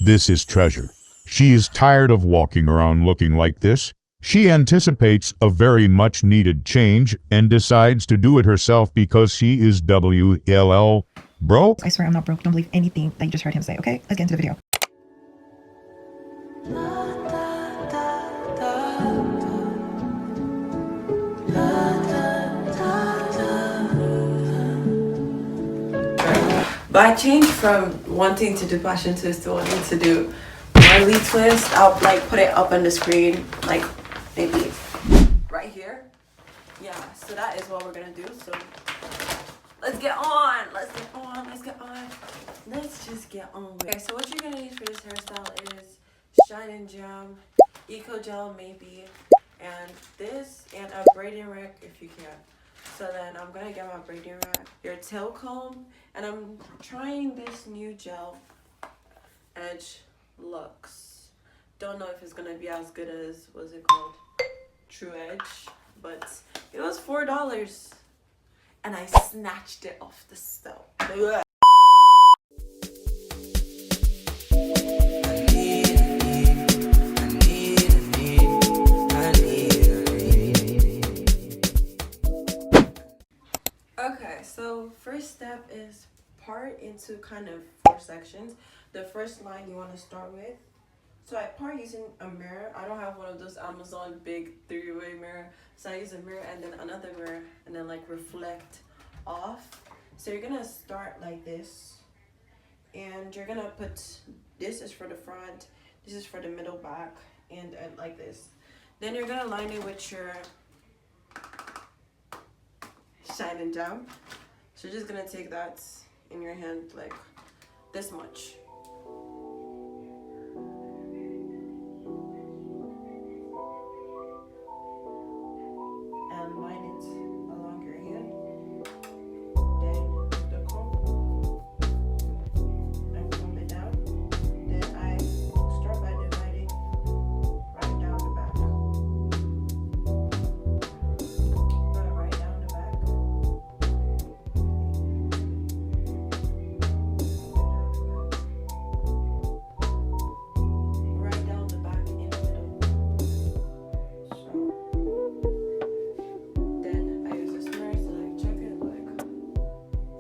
This is treasure. She is tired of walking around looking like this. She anticipates a very much needed change and decides to do it herself because she is WLL broke. I swear I'm not broke. Don't believe anything that you just heard him say, okay? Let's get into the video. But I changed from wanting to do passion twist to wanting to do Marley twist. I'll like put it up on the screen, like maybe right here. Yeah, so that is what we're gonna do. So let's get on. Let's just get on. Okay, so what you're gonna need for this hairstyle is Shine and Gem, Eco Gel maybe, and this, and a braiding rack if you can. So then I'm gonna get my braiding rack, your tail comb, and I'm trying this new gel, Edge Luxe. Don't know if it's gonna be as good as, what's it called, True Edge, but it was $4 and I snatched it off the stove. Okay, so first step is part into kind of 4 sections. The first line you want to start with. So I part using a mirror. I don't have one of those Amazon big 3-way mirror. So I use a mirror and then another mirror and then like reflect off. So you're gonna start like this. And you're gonna put, this is for the front, this is for the middle back, and like this. Then you're gonna line it with your Shine and Gem. So you're just gonna take that in your hand like this much. And line it along your hand. Then the comb. And comb it down. Then I start by dividing right down the back. Right down the back. Right down the back in the middle. So then I use this mirror to like check it, like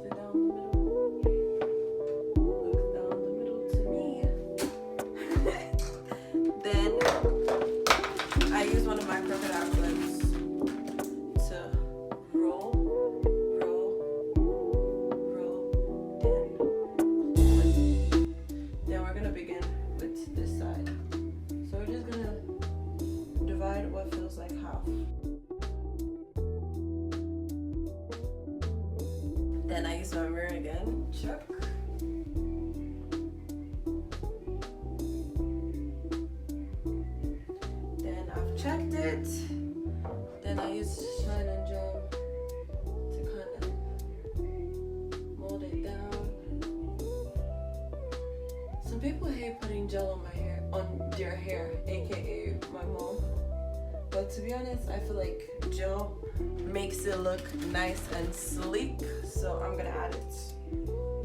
sit down the middle. Look down the middle to me. Then I use one of my crocodile clips to roll, and then we're gonna begin with this side. So we're just gonna divide what feels like half. Then I use my mirror again, check. Then I've checked it. Then I use Shine and Gem to kind of mold it down. Some people hate putting gel on their hair, aka my mom. But to be honest, I feel like gel makes it look nice and sleek, so I'm gonna add it,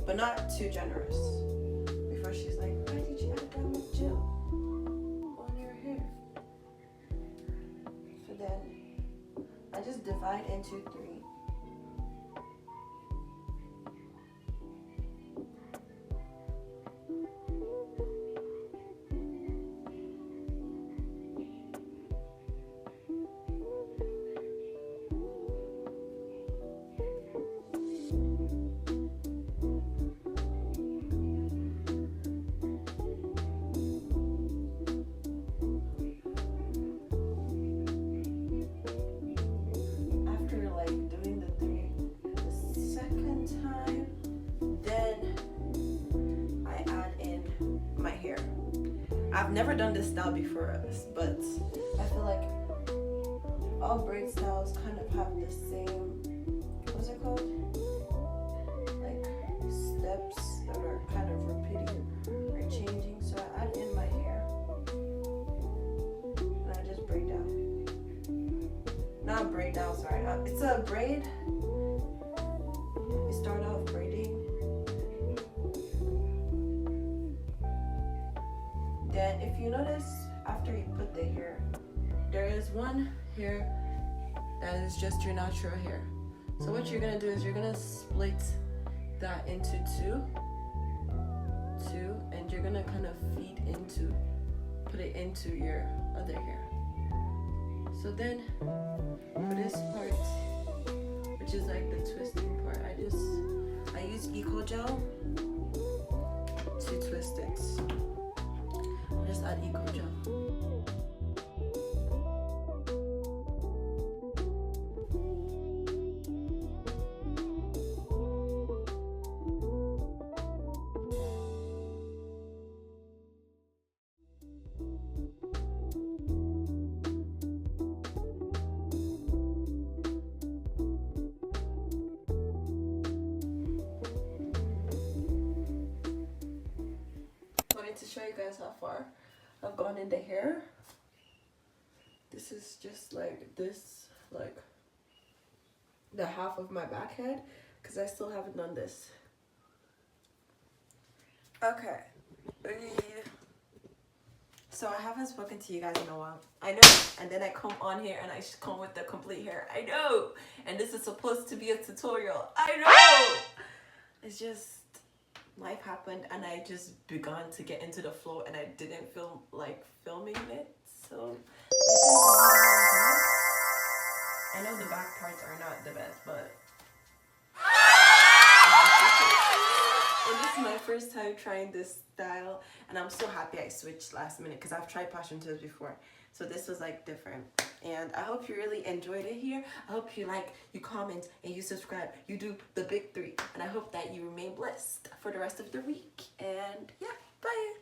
but not too generous. Before she's like, why did you add that much gel on your hair? So then I just divide into 3. I've never done this style before, but I feel like all braid styles kind of have the same, what's it called? Like steps that are kind of repeating or changing. So I add in my hair and I just braid down. Not braid down, sorry. It's a braid. You start off braiding. one hair that is just your natural hair. So what you're gonna do is you're gonna split that into two, and you're gonna kind of put it into your other hair. So then for this part, which is like the twisting part, I use Eco Gel to twist it. Just add Eco Gel. To show you guys how far I've gone in the hair. This is just like this, like the half of my back head, because I still haven't done this. Okay, so I haven't spoken to you guys in a while. I know, and then I come on here and I come with the complete hair. I know, and this is supposed to be a tutorial. I know. It's just life happened and I just began to get into the flow and I didn't feel like filming it. So this is the video. I know the back parts are not the best, but and this is my first time trying this style, and I'm so happy I switched last minute because I've tried passion tips before. So this was like different, and I hope you really enjoyed it here. I hope you like, you comment, and you subscribe. You do the big three, and I hope that you remain blessed for the rest of the week. And yeah, bye.